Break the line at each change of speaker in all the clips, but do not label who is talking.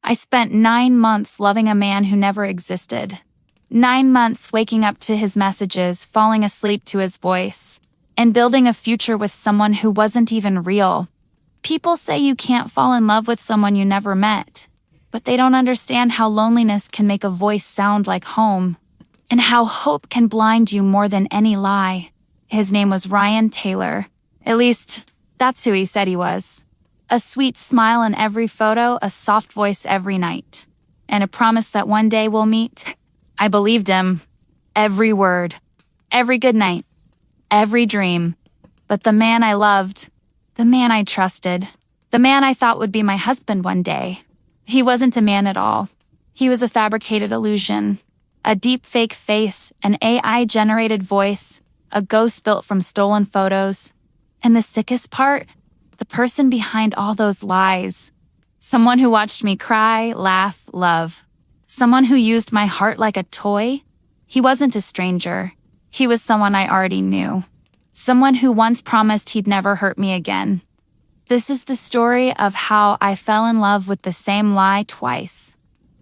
I spent 9 months loving a man who never existed. 9 months waking up to his messages, falling asleep to his voice, and building a future with someone who wasn't even real. People say you can't fall in love with someone you never met, but they don't understand how loneliness can make a voice sound like home, and how hope can blind you more than any lie. His name was Ryan Taylor. At least, that's who he said he was. A sweet smile in every photo, a soft voice every night, and a promise that one day we'll meet. I believed him. Every word. Every good night. Every dream. But the man I loved, the man I trusted, the man I thought would be my husband one day, he wasn't a man at all. He was a fabricated illusion. A deepfake face, an AI-generated voice, a ghost built from stolen photos. And the sickest part? The person behind all those lies. Someone who watched me cry, laugh, love. Someone who used my heart like a toy. He wasn't a stranger. He was someone I already knew. Someone who once promised he'd never hurt me again. This is the story of how I fell in love with the same lie twice,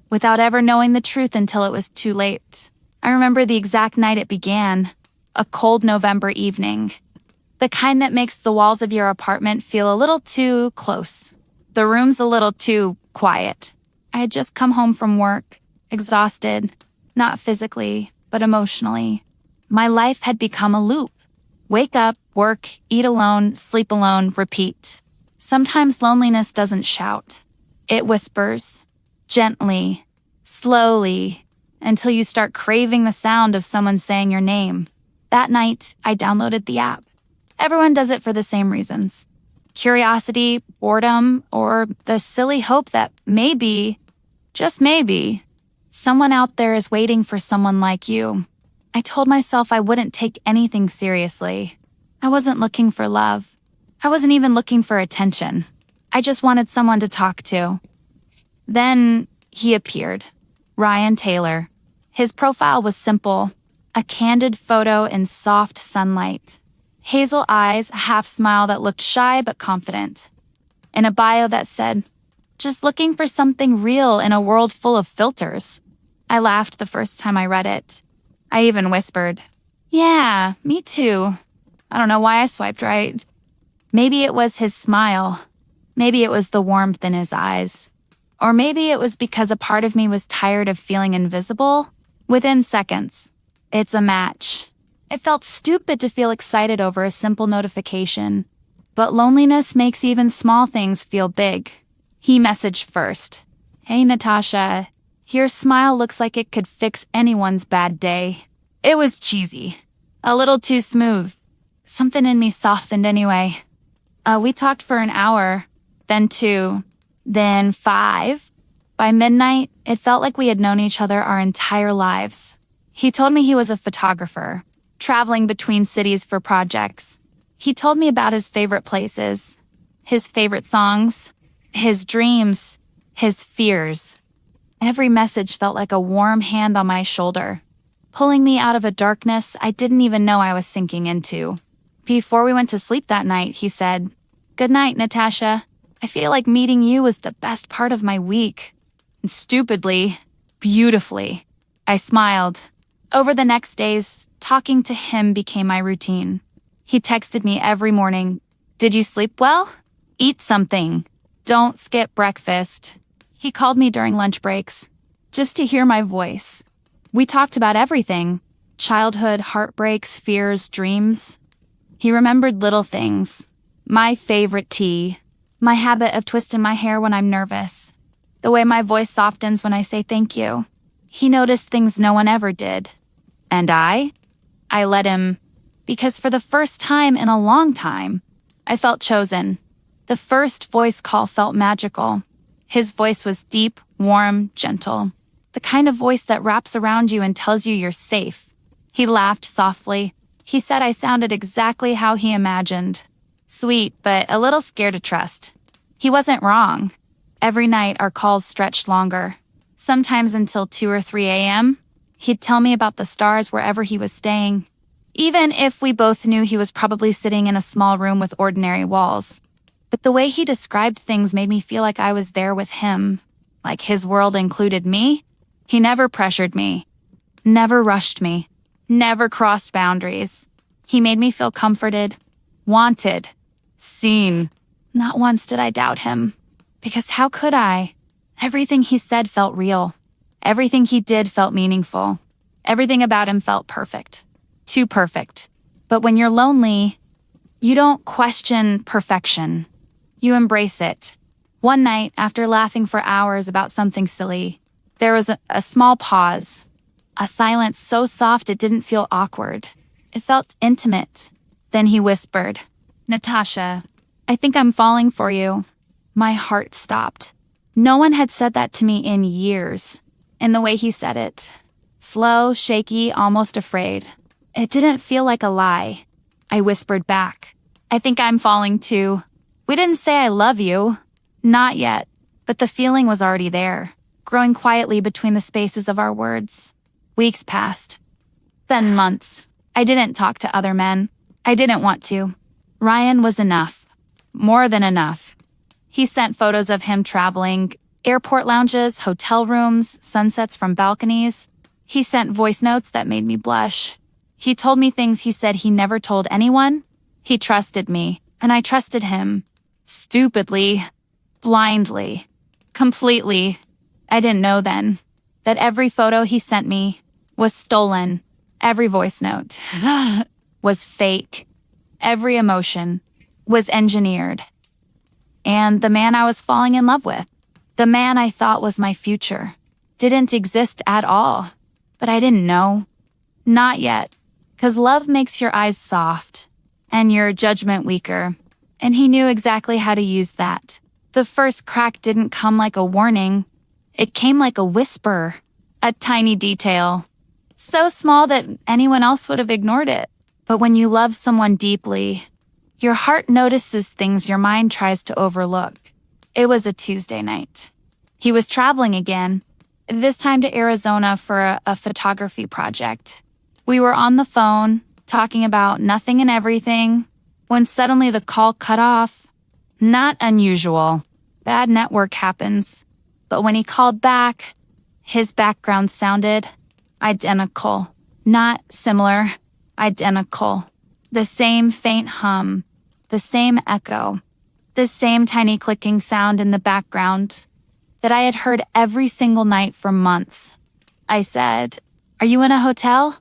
without ever knowing the truth until it was too late. I remember the exact night it began, a cold November evening. The kind that makes the walls of your apartment feel a little too close. The room's a little too quiet. I had just come home from work, exhausted, not physically, but emotionally. My life had become a loop. Wake up, work, eat alone, sleep alone, repeat. Sometimes loneliness doesn't shout. It whispers, gently, slowly, until you start craving the sound of someone saying your name. That night, I downloaded the app. Everyone does it for the same reasons. Curiosity, boredom, or the silly hope that maybe, just maybe, someone out there is waiting for someone like you. I told myself I wouldn't take anything seriously. I wasn't looking for love. I wasn't even looking for attention. I just wanted someone to talk to. Then he appeared. Ryan Taylor. His profile was simple. A candid photo in soft sunlight. Hazel eyes, a half smile that looked shy but confident. And a bio that said, "Just looking for something real in a world full of filters." I laughed the first time I read it. I even whispered, "Yeah, me too." I don't know why I swiped right. Maybe it was his smile. Maybe it was the warmth in his eyes. Or maybe it was because a part of me was tired of feeling invisible. Within seconds, it's a match. It felt stupid to feel excited over a simple notification. But loneliness makes even small things feel big. He messaged first. "Hey, Natasha. Your smile looks like it could fix anyone's bad day." It was cheesy. A little too smooth. Something in me softened anyway. We talked for an hour, then 2, then 5. By midnight, it felt like we had known each other our entire lives. He told me he was a photographer, traveling between cities for projects. He told me about his favorite places, his favorite songs, his dreams, his fears. Every message felt like a warm hand on my shoulder, pulling me out of a darkness I didn't even know I was sinking into. Before we went to sleep that night, he said, "Good night, Natasha. I feel like meeting you was the best part of my week." And stupidly, beautifully, I smiled. Over the next days, talking to him became my routine. He texted me every morning, "Did you sleep well? Eat something. Don't skip breakfast." He called me during lunch breaks, just to hear my voice. We talked about everything: childhood, heartbreaks, fears, dreams. He remembered little things. My favorite tea. My habit of twisting my hair when I'm nervous. The way my voice softens when I say thank you. He noticed things no one ever did. And I let him, because for the first time in a long time, I felt chosen. The first voice call felt magical. His voice was deep, warm, gentle. The kind of voice that wraps around you and tells you you're safe. He laughed softly. He said I sounded exactly how he imagined. Sweet, but a little scared to trust. He wasn't wrong. Every night, our calls stretched longer. Sometimes until 2 or 3 a.m. He'd tell me about the stars wherever he was staying, even if we both knew he was probably sitting in a small room with ordinary walls. But the way he described things made me feel like I was there with him, like his world included me. He never pressured me, never rushed me, never crossed boundaries. He made me feel comforted, wanted, seen. Not once did I doubt him, because how could I? Everything he said felt real. Everything he did felt meaningful. Everything about him felt perfect. Too perfect. But when you're lonely, you don't question perfection. You embrace it. One night, after laughing for hours about something silly, there was a small pause. A silence so soft it didn't feel awkward. It felt intimate. Then he whispered, "Natasha, I think I'm falling for you." My heart stopped. No one had said that to me in years. And the way he said it, slow, shaky, almost afraid. It didn't feel like a lie. I whispered back, "I think I'm falling too. We didn't say I love you." Not yet, but the feeling was already there, growing quietly between the spaces of our words. Weeks passed. Then months. I didn't talk to other men. I didn't want to. Ryan was enough. More than enough. He sent photos of him traveling, airport lounges, hotel rooms, sunsets from balconies. He sent voice notes that made me blush. He told me things he said he never told anyone. He trusted me, and I trusted him. Stupidly. Blindly. Completely. I didn't know then that every photo he sent me was stolen. Every voice note was fake. Every emotion was engineered. And the man I was falling in love with, the man I thought was my future, didn't exist at all. But I didn't know. Not yet. 'Cause love makes your eyes soft and your judgment weaker. And he knew exactly how to use that. The first crack didn't come like a warning. It came like a whisper, a tiny detail. So small that anyone else would have ignored it. But when you love someone deeply, your heart notices things your mind tries to overlook. It was a Tuesday night. He was traveling again, this time to Arizona for a photography project. We were on the phone, talking about nothing and everything, when suddenly the call cut off. Not unusual. Bad network happens. But when he called back, his background sounded identical. Not similar, identical. The same faint hum, the same echo, the same tiny clicking sound in the background that I had heard every single night for months. I said, "Are you in a hotel?"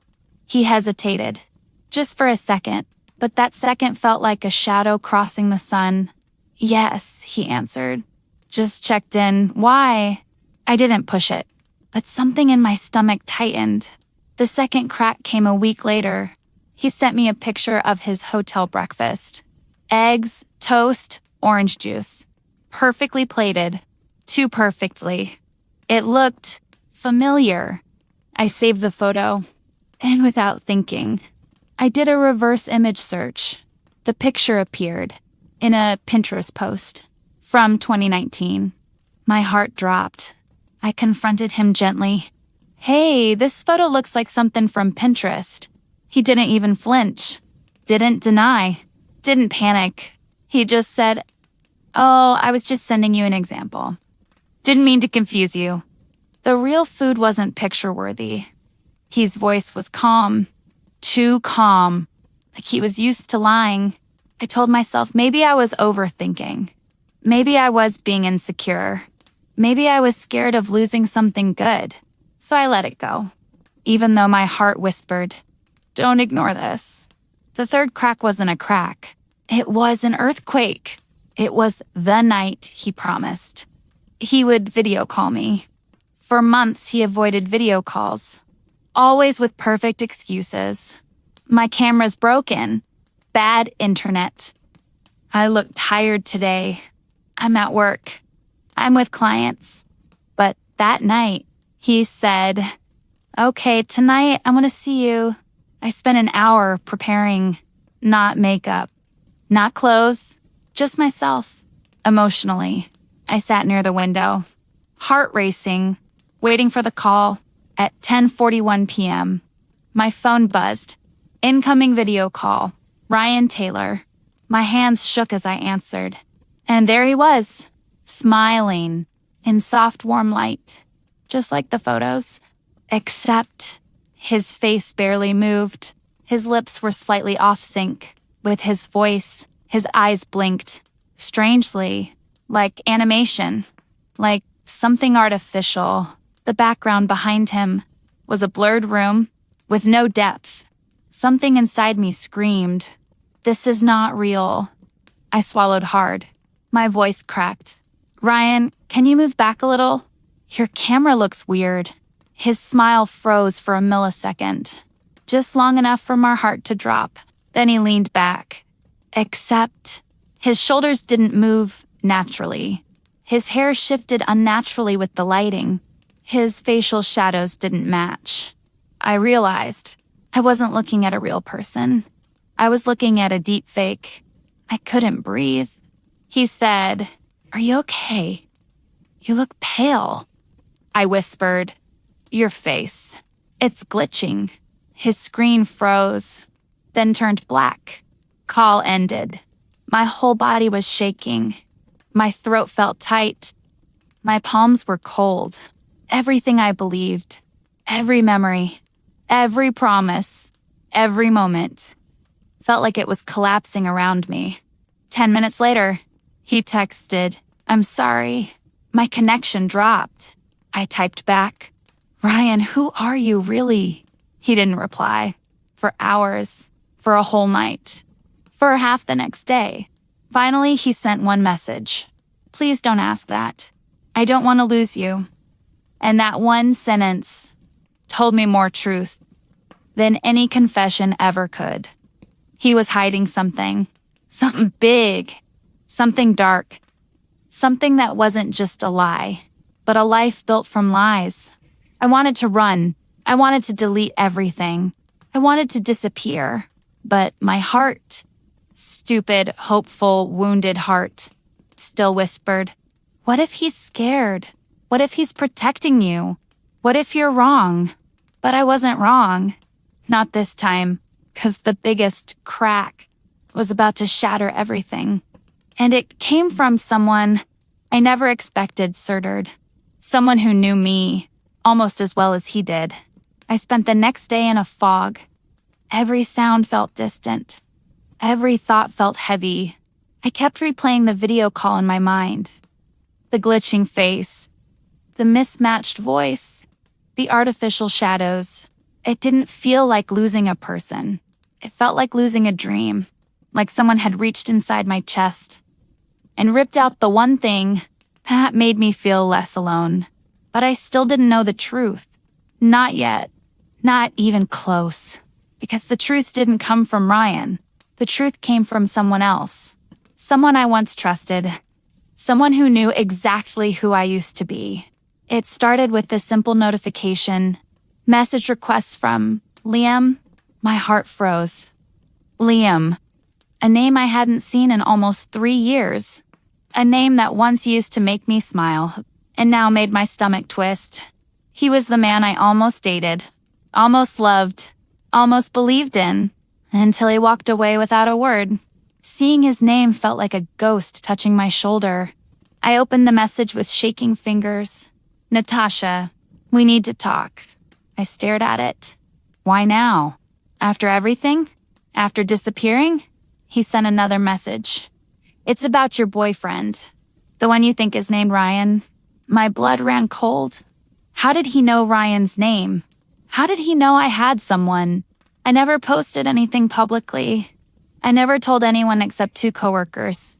He hesitated, just for a second, but that second felt like a shadow crossing the sun. "Yes," he answered. "Just checked in. Why?" I didn't push it, but something in my stomach tightened. The second crack came a week later. He sent me a picture of his hotel breakfast. Eggs, toast, orange juice. Perfectly plated. Too perfectly. It looked familiar. I saved the photo, and without thinking, I did a reverse image search. The picture appeared in a Pinterest post from 2019. My heart dropped. I confronted him gently. "Hey, this photo looks like something from Pinterest." He didn't even flinch. Didn't deny. Didn't panic. He just said, "Oh, I was just sending you an example. Didn't mean to confuse you." The real food wasn't picture-worthy. His voice was calm. Too calm. Like he was used to lying. I told myself maybe I was overthinking. Maybe I was being insecure. Maybe I was scared of losing something good. So I let it go. Even though my heart whispered, "Don't ignore this." The third crack wasn't a crack. It was an earthquake. It was the night he promised. He would video call me. For months, he avoided video calls. Always with perfect excuses. "My camera's broken. Bad internet. I look tired today. I'm at work. I'm with clients." But that night, he said, "Okay, tonight I want to see you." I spent an hour preparing. Not makeup. Not clothes. Just myself. Emotionally. I sat near the window. Heart racing. Waiting for the call. At 10:41 p.m. My phone buzzed. Incoming video call. Ryan Taylor. My hands shook as I answered. And there he was. Smiling. in soft, warm light, just like the photos. Except his face barely moved. His lips were slightly off sync with his voice. His eyes blinked, strangely, like animation, like something artificial. The background behind him was a blurred room with no depth. Something inside me screamed, "This is not real." I swallowed hard. My voice cracked. "Ryan, can you move back a little? Your camera looks weird." His smile froze for a millisecond, just long enough for my heart to drop. Then he leaned back. Except his shoulders didn't move naturally. His hair shifted unnaturally with the lighting. His facial shadows didn't match. I realized I wasn't looking at a real person. I was looking at a deepfake. I couldn't breathe. He said, "Are you okay? You look pale." I whispered, "Your face. It's glitching." His screen froze, then turned black. Call ended. My whole body was shaking. My throat felt tight. My palms were cold. Everything I believed, every memory, every promise, every moment, felt like it was collapsing around me. 10 minutes later, he texted, "I'm sorry. My connection dropped." I typed back, "Ryan, who are you really?" He didn't reply. For hours, for a whole night, for half the next day. Finally, he sent one message. "Please don't ask that. I don't want to lose you." And that one sentence told me more truth than any confession ever could. He was hiding something big, something dark, something that wasn't just a lie, but a life built from lies. I wanted to run. I wanted to delete everything. I wanted to disappear. But my heart, stupid, hopeful, wounded heart, still whispered, "What if he's scared? What if he's protecting you? What if you're wrong?" But I wasn't wrong. Not this time, 'cause the biggest crack was about to shatter everything. And it came from someone I never expected certered. Someone who knew me almost as well as he did. I spent the next day in a fog. Every sound felt distant. Every thought felt heavy. I kept replaying the video call in my mind. The glitching face, the mismatched voice, the artificial shadows. It didn't feel like losing a person. It felt like losing a dream, like someone had reached inside my chest and ripped out the one thing that made me feel less alone. But I still didn't know the truth. Not yet. Not even close. Because the truth didn't come from Ryan. The truth came from someone else. Someone I once trusted. Someone who knew exactly who I used to be. It started with the simple notification. Message requests from Liam. My heart froze. Liam. A name I hadn't seen in almost 3 years. A name that once used to make me smile, and now made my stomach twist. He was the man I almost dated, almost loved, almost believed in, until he walked away without a word. Seeing his name felt like a ghost touching my shoulder. I opened the message with shaking fingers. "Natasha, we need to talk." I stared at it. "Why now? After everything? After disappearing?" He sent another message. "It's about your boyfriend. The one you think is named Ryan." My blood ran cold. How did he know Ryan's name? How did he know I had someone? I never posted anything publicly. I never told anyone except 2 coworkers.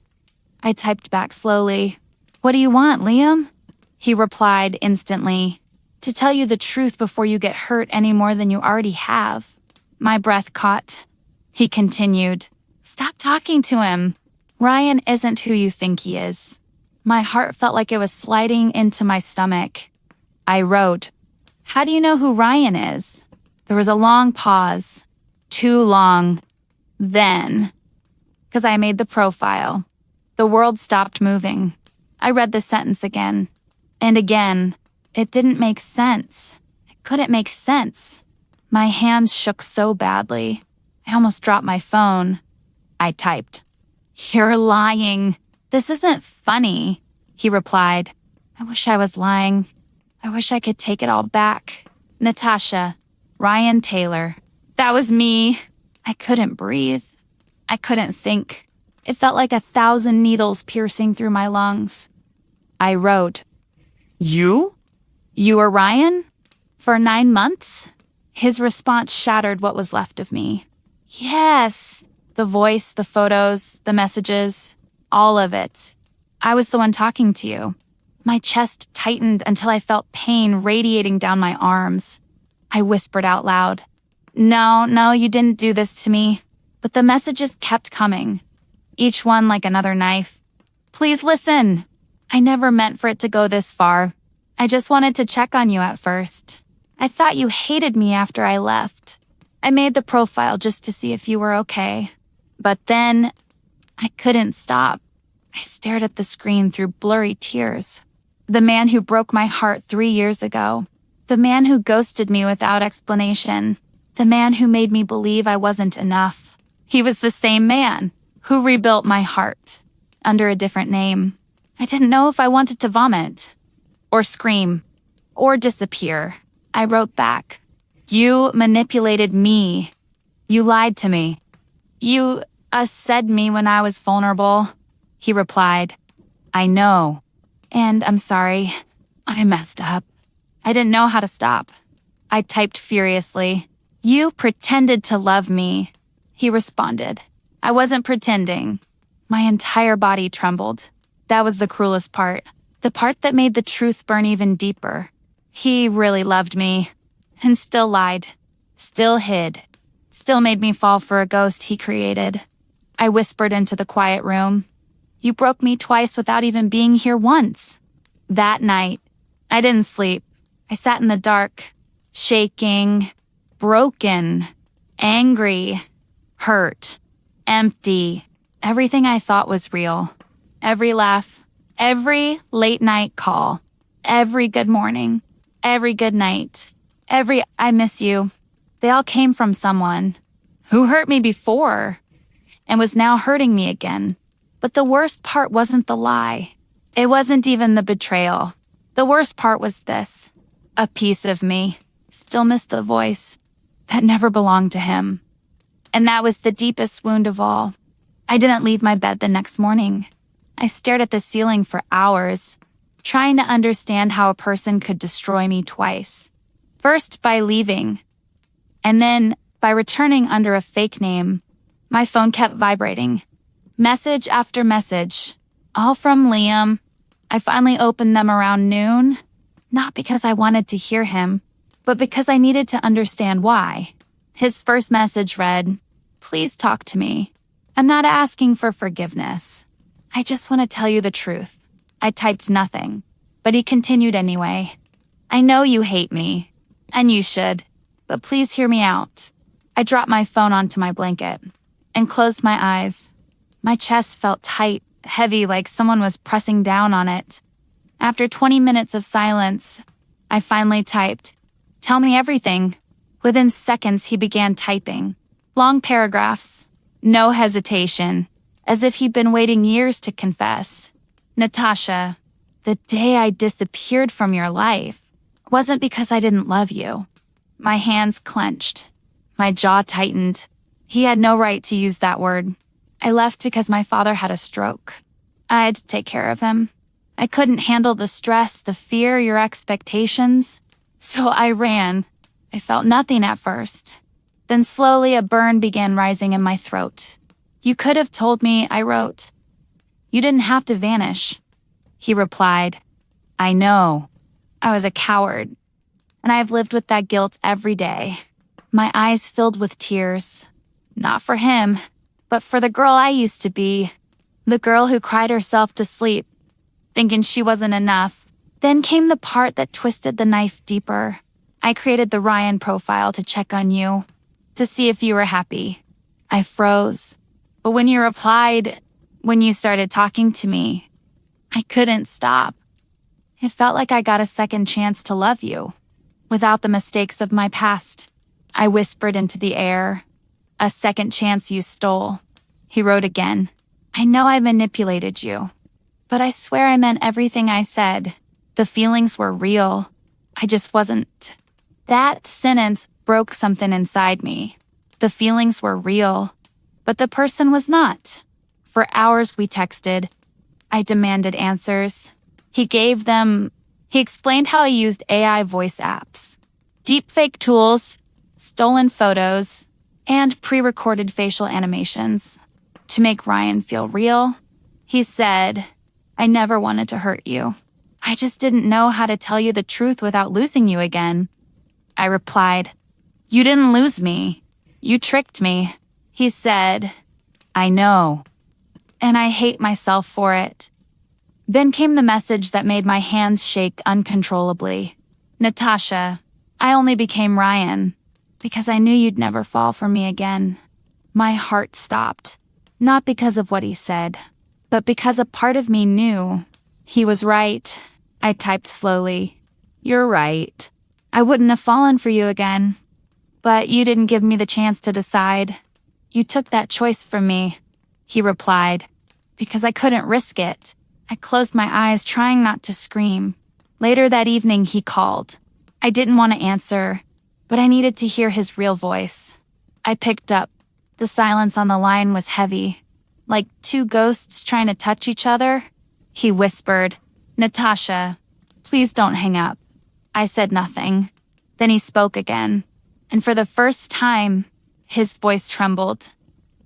I typed back slowly. "What do you want, Liam?" He replied instantly. "To tell you the truth before you get hurt any more than you already have." My breath caught. He continued. "Stop talking to him. Ryan isn't who you think he is." My heart felt like it was sliding into my stomach. I wrote, "How do you know who Ryan is?" There was a long pause. Too long. Then, 'cause I made the profile, the world stopped moving. I read the sentence again. And again. It didn't make sense. It couldn't make sense. My hands shook so badly. I almost dropped my phone. I typed, "You're lying. This isn't funny." He replied, I wish I was lying. I wish I could take it all back. Natasha, Ryan Taylor. That was me. I couldn't breathe. I couldn't think. It felt like 1,000 needles piercing through my lungs. I wrote, "You? You were Ryan? For 9 months?" His response shattered what was left of me. Yes. The voice, the photos, the messages, all of it. I was the one talking to you. My chest tightened until I felt pain radiating down my arms. I whispered out loud, No, you didn't do this to me." But the messages kept coming, each one like another knife. "Please listen. I never meant for it to go this far. I just wanted to check on you at first. I thought you hated me after I left. I made the profile just to see if you were okay. But then, I couldn't stop. I stared at the screen through blurry tears. The man who broke my heart 3 years ago. The man who ghosted me without explanation. The man who made me believe I wasn't enough. He was the same man who rebuilt my heart under a different name. I didn't know if I wanted to vomit, or scream, or disappear. I wrote back, "You manipulated me. You lied to me. You said me when I was vulnerable." He replied, "I know. And I'm sorry. I messed up. I didn't know how to stop." I typed furiously, "You pretended to love me." He responded, "I wasn't pretending." My entire body trembled. That was the cruelest part. The part that made the truth burn even deeper. He really loved me. And still lied. Still hid. Still made me fall for a ghost he created. I whispered into the quiet room, "You broke me twice without even being here once." That night, I didn't sleep. I sat in the dark, shaking, broken, angry, hurt, empty. Everything I thought was real. Every laugh, every late night call, every good morning, every good night, every "I miss you." They all came from someone who hurt me before and was now hurting me again. But the worst part wasn't the lie. It wasn't even the betrayal. The worst part was this. A piece of me still missed the voice that never belonged to him. And that was the deepest wound of all. I didn't leave my bed the next morning. I stared at the ceiling for hours, trying to understand how a person could destroy me twice. First by leaving, and then by returning under a fake name. My phone kept vibrating. Message after message, all from Liam. I finally opened them around noon, not because I wanted to hear him, but because I needed to understand why. His first message read, "Please talk to me. I'm not asking for forgiveness. I just want to tell you the truth." I typed nothing, but he continued anyway. "I know you hate me, and you should, but please hear me out." I dropped my phone onto my blanket and closed my eyes. My chest felt tight, heavy, like someone was pressing down on it. After 20 minutes of silence, I finally typed, "Tell me everything." Within seconds, he began typing. Long paragraphs, no hesitation, as if he'd been waiting years to confess. "Natasha, the day I disappeared from your life wasn't because I didn't love you." My hands clenched. My jaw tightened. He had no right to use that word. I left because my father had a stroke. I had to take care of him. I couldn't handle the stress, the fear, your expectations. So I ran. I felt nothing at first. Then slowly a burn began rising in my throat. "You could have told me," I wrote. "You didn't have to vanish." He replied, "I know. I was a coward. And I have lived with that guilt every day." My eyes filled with tears. Not for him, but for the girl I used to be. The girl who cried herself to sleep, thinking she wasn't enough. Then came the part that twisted the knife deeper. I created the Ryan profile to check on you, to see if you were happy. I froze. But when you replied, when you started talking to me, I couldn't stop. It felt like I got a second chance to love you, without the mistakes of my past. I whispered into the air, "A second chance you stole." He wrote again, "I know I manipulated you, but I swear I meant everything I said. The feelings were real. I just wasn't. That sentence broke something inside me. The feelings were real, but the person was not. For hours we texted. I demanded answers. He explained how he used AI voice apps, deepfake tools, stolen photos, and pre-recorded facial animations to make Ryan feel real. He said, "I never wanted to hurt you. I just didn't know how to tell you the truth without losing you again." I replied, "You didn't lose me. You tricked me." He said, "I know, and I hate myself for it." Then came the message that made my hands shake uncontrollably. "Natasha, I only became Ryan because I knew you'd never fall for me again." My heart stopped, not because of what he said, but because a part of me knew he was right. I typed slowly, "You're right. I wouldn't have fallen for you again. But you didn't give me the chance to decide. You took that choice from me." He replied, "Because I couldn't risk it." I closed my eyes, trying not to scream. Later that evening, he called. I didn't want to answer, but I needed to hear his real voice. I picked up. The silence on the line was heavy, like two ghosts trying to touch each other. He whispered, "Natasha, please don't hang up." I said nothing. Then he spoke again, and for the first time, his voice trembled.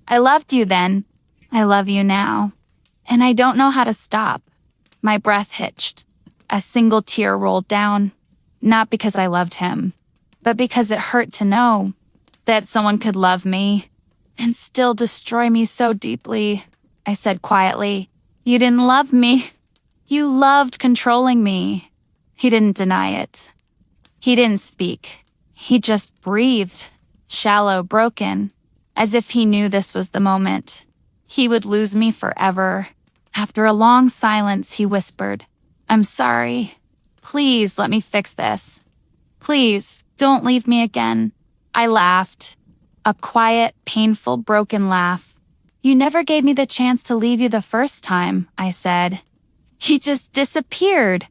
"I loved you then. I love you now. And I don't know how to stop." My breath hitched. A single tear rolled down, not because I loved him, but because it hurt to know that someone could love me and still destroy me so deeply. I said quietly, "You didn't love me. You loved controlling me." He didn't deny it. He didn't speak. He just breathed, shallow, broken, as if he knew this was the moment. He would lose me forever. After a long silence, he whispered, "I'm sorry. Please let me fix this. Please don't leave me again." I laughed. A quiet, painful, broken laugh. "You never gave me the chance to leave you the first time," I said. "He just disappeared."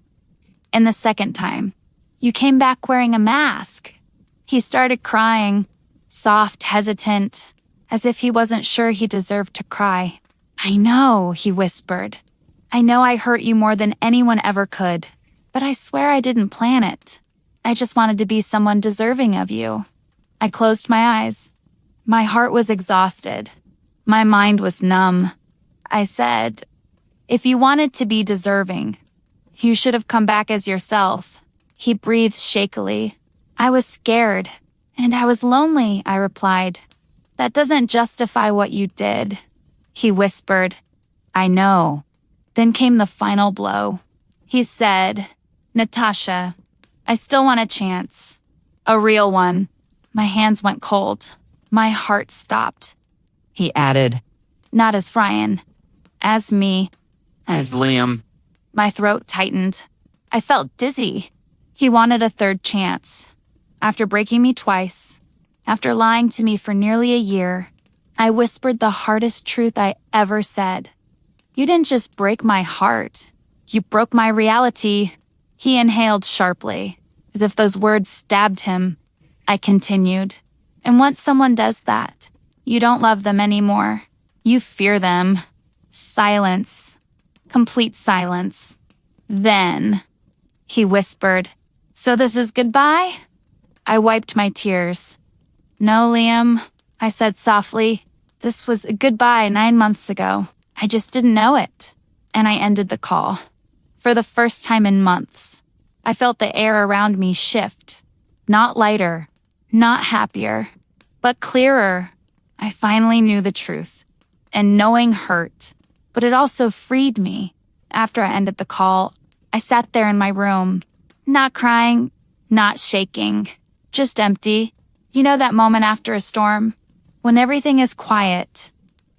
And the second time, "You came back wearing a mask." He started crying, soft, hesitant, as if he wasn't sure he deserved to cry. "I know," he whispered. "I know I hurt you more than anyone ever could, but I swear I didn't plan it. I just wanted to be someone deserving of you." I closed my eyes. My heart was exhausted. My mind was numb. I said, "If you wanted to be deserving, you should have come back as yourself." He breathed shakily. "I was scared, and I was lonely," I replied. "That doesn't justify what you did." He whispered, "I know." Then came the final blow. He said, "Natasha, I still want a chance. A real one." My hands went cold. My heart stopped. He added, "Not as Ryan. As me."
As Liam.
My throat tightened. I felt dizzy. He wanted a third chance. After breaking me twice, after lying to me for nearly a year, I whispered the hardest truth I ever said. "You didn't just break my heart. You broke my reality." He inhaled sharply, as if those words stabbed him. I continued, "And once someone does that, you don't love them anymore. You fear them." Silence. Complete silence. Then, he whispered, "So this is goodbye?" I wiped my tears. "No, Liam," I said softly. "This was a goodbye 9 months ago. I just didn't know it." And I ended the call. For the first time in months, I felt the air around me shift. Not lighter, not happier, but clearer. I finally knew the truth. And knowing hurt, but it also freed me. After I ended the call, I sat there in my room, not crying, not shaking, just empty. You know that moment after a storm, when everything is quiet,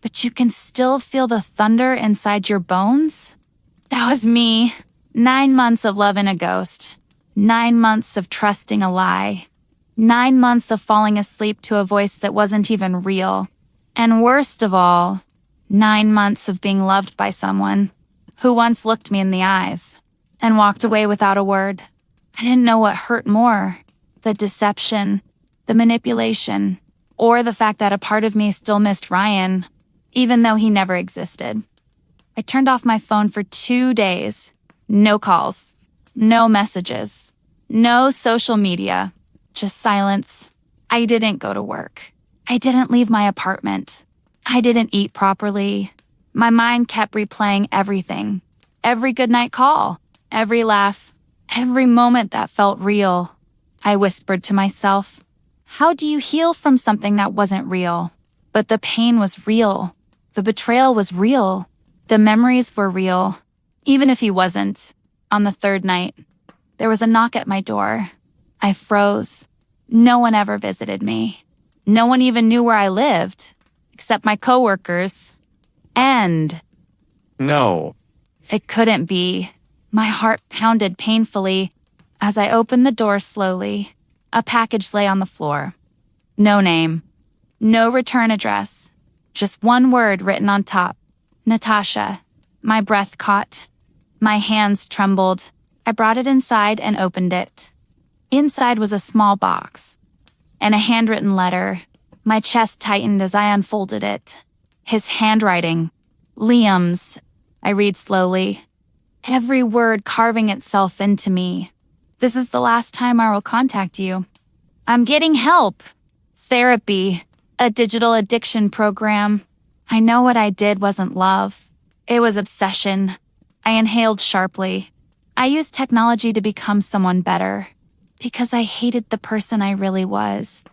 but you can still feel the thunder inside your bones? That was me. 9 months of loving a ghost. 9 months of trusting a lie. 9 months of falling asleep to a voice that wasn't even real. And worst of all, 9 months of being loved by someone who once looked me in the eyes and walked away without a word. I didn't know what hurt more, the deception, the manipulation, or the fact that a part of me still missed Ryan, even though he never existed. I turned off my phone for 2 days. No calls, no messages, no social media, just silence. I didn't go to work. I didn't leave my apartment. I didn't eat properly. My mind kept replaying everything. Every goodnight call, every laugh, every moment that felt real. I whispered to myself, how do you heal from something that wasn't real? But the pain was real. The betrayal was real. The memories were real. Even if he wasn't. On the third night, there was a knock at my door. I froze. No one ever visited me. No one even knew where I lived, except my coworkers. And
No.
it couldn't be. My heart pounded painfully. As I opened the door slowly, a package lay on the floor. No name. No return address. Just one word written on top. Natasha. My breath caught. My hands trembled. I brought it inside and opened it. Inside was a small box and a handwritten letter. My chest tightened as I unfolded it. His handwriting. Liam's. I read slowly. Every word carving itself into me. This is the last time I will contact you. I'm getting help. Therapy. A digital addiction program. I know what I did wasn't love. It was obsession. I inhaled sharply. I used technology to become someone better. Because I hated the person I really was.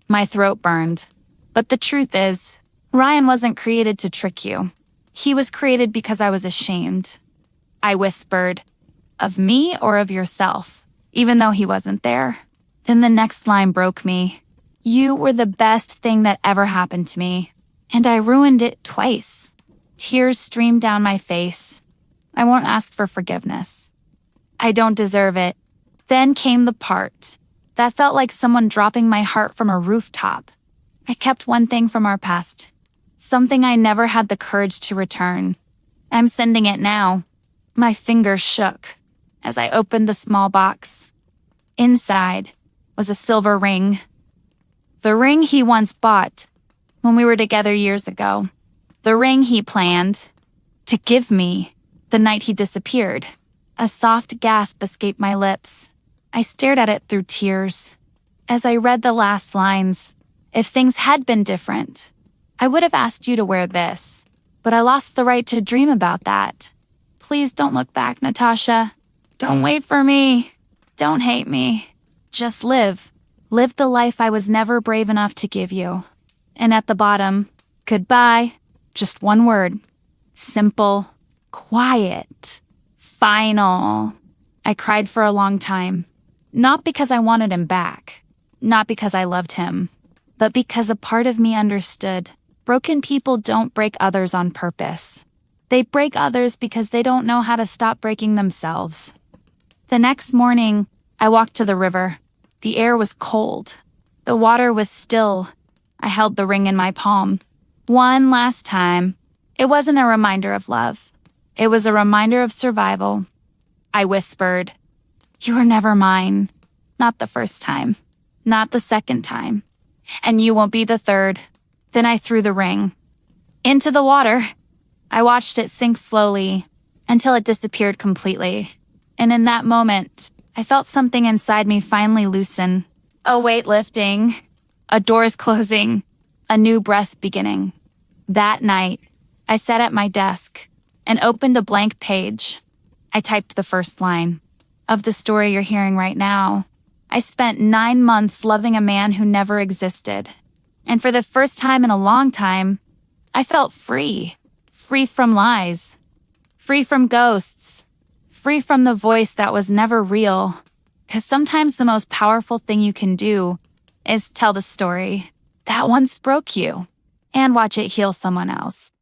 My throat burned. But the truth is, Ryan wasn't created to trick you. He was created because I was ashamed. I whispered, of me or of yourself, even though he wasn't there. Then the next line broke me. You were the best thing that ever happened to me. And I ruined it twice. Tears streamed down my face. I won't ask for forgiveness. I don't deserve it. Then came the part that felt like someone dropping my heart from a rooftop. I kept one thing from our past. Something I never had the courage to return. I'm sending it now. My fingers shook as I opened the small box. Inside was a silver ring. The ring he once bought when we were together years ago. The ring he planned to give me the night he disappeared. A soft gasp escaped my lips. I stared at it through tears. As I read the last lines, if things had been different, I would have asked you to wear this, but I lost the right to dream about that. Please don't look back, Natasha. Don't wait for me. Don't hate me. Just live. Live the life I was never brave enough to give you. And at the bottom, goodbye. Just one word. Simple. Quiet. Final. I cried for a long time. Not because I wanted him back. Not because I loved him. But because a part of me understood. Broken people don't break others on purpose. They break others because they don't know how to stop breaking themselves. The next morning, I walked to the river. The air was cold. The water was still. I held the ring in my palm. One last time. It wasn't a reminder of love. It was a reminder of survival. I whispered, you were never mine. Not the first time. Not the second time. And you won't be the third. Then I threw the ring into the water. I watched it sink slowly until it disappeared completely. And in that moment, I felt something inside me finally loosen. A weight lifting, a doors closing, a new breath beginning. That night, I sat at my desk and opened a blank page. I typed the first line of the story you're hearing right now. I spent 9 months loving a man who never existed. And for the first time in a long time, I felt free. Free from lies. Free from ghosts. Free from the voice that was never real. 'Cause sometimes the most powerful thing you can do is tell the story that once broke you and watch it heal someone else.